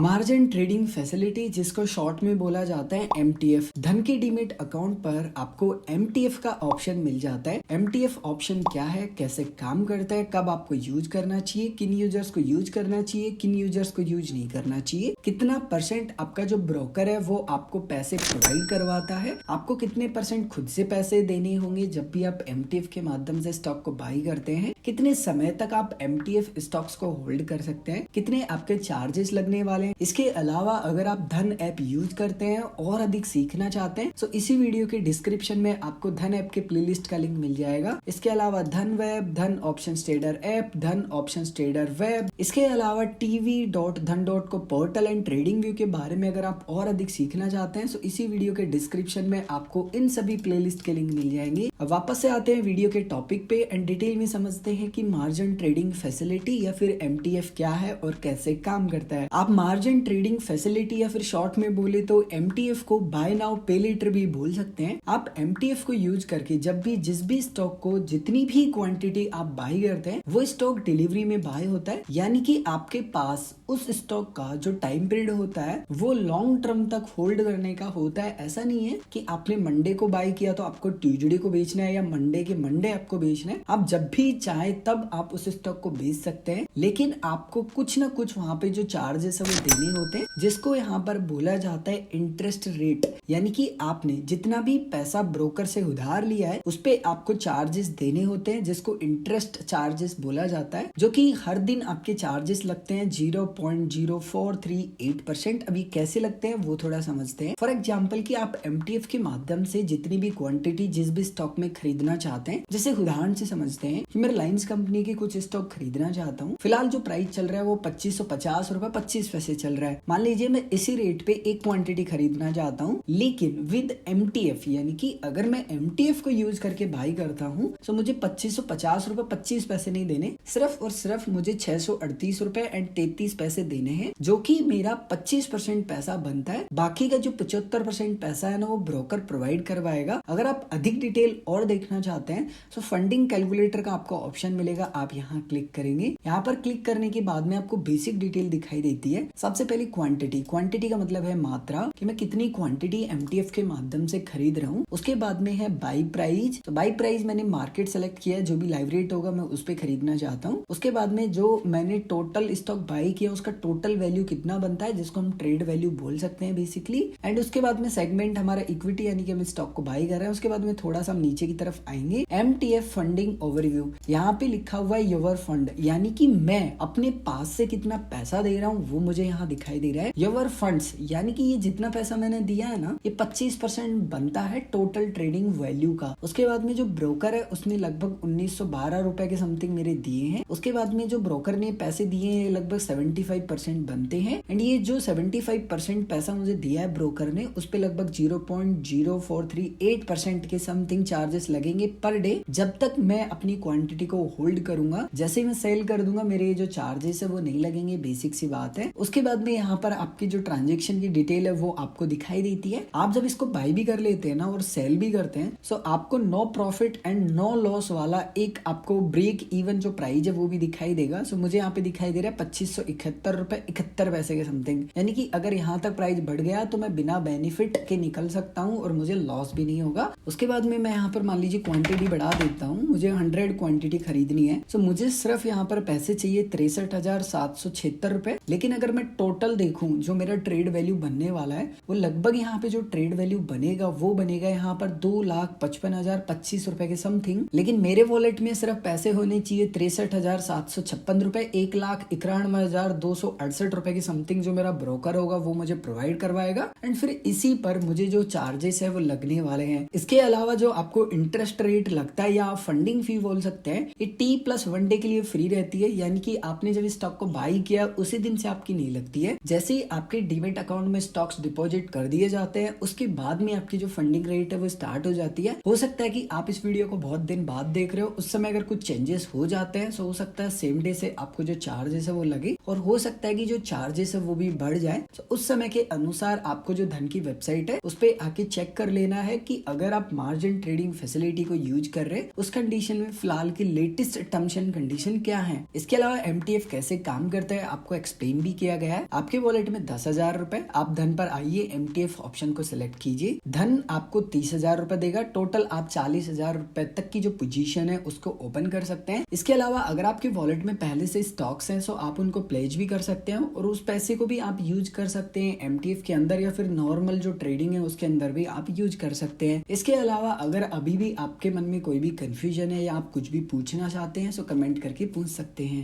Margin trading facility, जिसको short में बोला जाता है MTF। धन के डीमेट अकाउंट पर आपको MTF का ऑप्शन मिल जाता है। MTF ऑप्शन क्या है, कैसे काम करता है, कब आपको यूज करना चाहिए, किन यूजर्स को यूज करना चाहिए, किन यूजर्स को यूज नहीं करना चाहिए, कितना परसेंट आपका जो ब्रोकर है वो आपको पैसे प्रोवाइड करवाता है, आपको कितने परसेंट खुद से पैसे देने होंगे जब भी आप MTF के माध्यम से स्टॉक को बाई करते हैं, कितने समय तक आप MTF स्टॉक्स को होल्ड कर सकते हैं, कितने आपके चार्जेस लगने वाले हैं। इसके अलावा अगर आप धन ऐप यूज करते हैं और अधिक सीखना चाहते हैं तो इसी वीडियो के डिस्क्रिप्शन में आपको धन ऐप के प्लेलिस्ट का लिंक मिल जाएगा। इसके अलावा धन वेब, धन ऑप्शन ट्रेडर ऐप, धन ऑप्शन ट्रेडर वेब, इसके अलावा tv.dhan.co portal and trading view के बारे में अगर आप और अधिक सीखना चाहते हैं तो इसी वीडियो के डिस्क्रिप्शन में आपको इन सभी प्लेलिस्ट के लिंक मिल जाएंगे। अब वापस से आते हैं वीडियो के टॉपिक पे एंड डिटेल में समझते हैं कि मार्जिन ट्रेडिंग फैसिलिटी या फिर MTF क्या है और कैसे काम करता है। आप मार्जिन ट्रेडिंग फैसिलिटी या फिर शॉर्ट में बोले तो MTF को बाय नाउ पे लेटर भी बोल सकते हैं। आप MTF को यूज करके जब भी जिस भी स्टॉक को जितनी भी क्वांटिटी आप बाय करते हैं वो स्टॉक डिलीवरी में बाय होता है, यानी कि आपके पास उस स्टॉक का जो टाइम पीरियड होता है वो लॉन्ग टर्म तक होल्ड करने का होता है। ऐसा नहीं है कि आपने मंडे को बाय किया तो आपको ट्यूसडे को बेचना है या मंडे के मंडे आपको बेचना है। आप जब भी चाहे तब आप उस स्टॉक को बेच सकते हैं, लेकिन आपको कुछ ना कुछ वहाँ पे जो चार्जेस है वो देने होते हैं, जिसको यहाँ पर बोला जाता है इंटरेस्ट रेट। यानी कि आपने जितना भी पैसा ब्रोकर से उधार लिया है उस पे आपको चार्जेस देने होते हैं, जिसको इंटरेस्ट चार्जेस बोला जाता है, जो कि हर दिन आपके चार्जेस लगते हैं 0.0438%। अभी कैसे लगते हैं वो थोड़ा समझते हैं। फॉर एग्जाम्पल कि आप MTF के माध्यम से जितनी भी क्वांटिटी जिस भी स्टॉक में खरीदना चाहते हैं, जैसे उदाहरण से समझते हैं कि मैं रिलायंस कंपनी के कुछ स्टॉक खरीदना चाहता हूँ। फिलहाल जो प्राइस चल रहा है वो 2550 रुपए 25 पैसे चल रहा है। मान लीजिए मैं इसी रेट पे एक क्वांटिटी खरीदना चाहता हूँ, लेकिन विद MTF, यानी कि अगर मैं MTF को यूज करके बाई करता हूँ तो मुझे 2550 रुपए 25 पैसे नहीं देने, सिर्फ और सिर्फ मुझे 638 रुपए एंड 33 पैसे देने हैं, जो कि मेरा 25% पैसा बनता है। बाकी का जो 75% पैसा है ना वो ब्रोकर प्रोवाइड करवाएगा। अगर आप अधिक डिटेल और देखना चाहते हैं तो फंडिंग कैलकुलेटर का आपको ऑप्शन मिलेगा, आप यहाँ क्लिक करेंगे। यहाँ पर क्लिक करने के बाद में आपको बेसिक डिटेल दिखाई देती है। सबसे पहले क्वांटिटी का मतलब है मात्रा, कि मैं कितनी क्वांटिटी MTF के माध्यम से खरीद रहा हूँ। उसके बाद में है बाई प्राइस, तो बाई प्राइस मैंने मार्केट सेलेक्ट किया है, जो भी लाइव रेट होगा मैं उस पे खरीदना चाहता हूँ। उसके बाद में जो मैंने टोटल स्टॉक बाई किया उसका टोटल वैल्यू कितना बनता है, जिसको हम ट्रेड वैल्यू बोल सकते हैं बेसिकली। एंड उसके बाद में सेगमेंट हमारा इक्विटी, यानी कि हम स्टॉक को बाई कर रहे हैं। उसके बाद में थोड़ा सा नीचे की तरफ आएंगे, MTF फंडिंग ओवरव्यू, यहाँ पे लिखा हुआ है योर फंड, यानी कि मैं अपने पास से कितना पैसा दे रहा हूँ वो मुझे यहाँ दिखाई दे रहा है। योर फंड्स, यानी कि ये जितना पैसा मैंने दिया है ना ये 25% बनता है टोटल ट्रेडिंग वैल्यू का। उसके बाद में जो ब्रोकर है उसने लगभग 1912 रुपए के समथिंग मेरे दिए हैं। उसके बाद में जो ब्रोकर ने पैसे दिए हैं लगभग 75% बनते हैं। एंड ये जो 75% पैसा मुझे दिया है ब्रोकर ने, उस पे लगभग 0.0438% के समथिंग चार्जेस लगेंगे पर डे, जब तक मैं अपनी क्वांटिटी को होल्ड करूंगा। जैसे ही मैं सेल कर दूंगा मेरे जो चार्जेस है वो नहीं लगेंगे, बेसिक सी बात है। उसके बाद में यहाँ पर आपकी जो ट्रांजेक्शन की डिटेल है वो आपको दिखाई देती है। आप जब इसको बाई भी कर लेते हैं ना और सेल भी करते हैं तो आपको no profit and no loss वाला एक आपको ब्रेक इवन जो प्राइस है वो भी दिखाई देगा। सो मुझे यहाँ पे दिखाई दे रहा है 2571 रुपए 71 पैसे के समथिंग, यानी कि अगर यहाँ तक प्राइस बढ़ गया तो मैं बिना बेनिफिट के निकल सकता हूँ और मुझे लॉस भी नहीं होगा। उसके बाद में मैं यहाँ पर मान लीजिए क्वांटिटी बढ़ा देता हूँ, मुझे 100 क्वांटिटी खरीदनी है। सो मुझे सिर्फ यहाँ पर पैसे चाहिए 63,776 रुपए। लेकिन अगर मैं टोटल देखूं जो मेरा ट्रेड वैल्यू बनने वाला है वो लगभग यहाँ पे जो ट्रेड वैल्यू बनेगा वो बनेगा यहाँ पर 2,55,025 रुपए के समथिंग। लेकिन मेरे वॉलेट में सिर्फ पैसे होने चाहिए 63,756 रुपए, 1,91,268 रुपए की समथिंग जो मेरा ब्रोकर होगा वो मुझे प्रोवाइड करवाएगा। एंड फिर इसी पर मुझे जो चार्जेस है वो लगने वाले हैं। इसके अलावा जो आपको इंटरेस्ट रेट लगता है या फंडिंग फी बोल सकते हैं, ये T+1 डे के लिए फ्री रहती है, यानी कि आपने जब स्टॉक को बाई किया उसी दिन से आपकी नहीं लगती है। जैसे ही आपके डीमेट अकाउंट में स्टॉक्स डिपॉजिट कर दिए जाते हैं उसके बाद में आपकी जो फंडिंग रेट है वो स्टार्ट हो जाती है। हो सकता है कि आप इस वीडियो को बहुत दिन बाद देख रहे हो, उस समय अगर कुछ चेंजेस हो जाते हैं तो हो सकता है सेम डे से आपको जो चार्जेस है वो लगे, और हो सकता है कि जो चार्जेस है वो भी बढ़ जाए। तो उस समय के अनुसार आपको जो धन की वेबसाइट है उस पे आके चेक कर लेना है कि अगर आप मार्जिन ट्रेडिंग फैसिलिटी को यूज कर रहे हैं उस कंडीशन में फिलहाल की लेटेस्ट टर्म्स एंड कंडीशन क्या है। इसके अलावा MTF कैसे काम करता है आपको एक्सप्लेन भी किया गया गया है आपके वॉलेट में 10,000 रुपए। आप धन पर आइए, MTF ऑप्शन को सिलेक्ट कीजिए। धन आपको 30,000 रुपए देगा। टोटल आप 40,000 रुपए तक की जो पोजीशन है उसको ओपन कर सकते हैं। इसके अलावा अगर आपके वॉलेट में पहले से स्टॉक्स हैं, सो आप उनको प्लेज भी कर सकते हैं और उस पैसे को भी आप यूज कर सकते हैं MTF के अंदर, या फिर नॉर्मल जो ट्रेडिंग है उसके अंदर भी आप यूज कर सकते हैं। इसके अलावा अगर अभी भी आपके मन में कोई भी कंफ्यूजन है या आप कुछ भी पूछना चाहते हैं, सो कमेंट करके पूछ सकते हैं।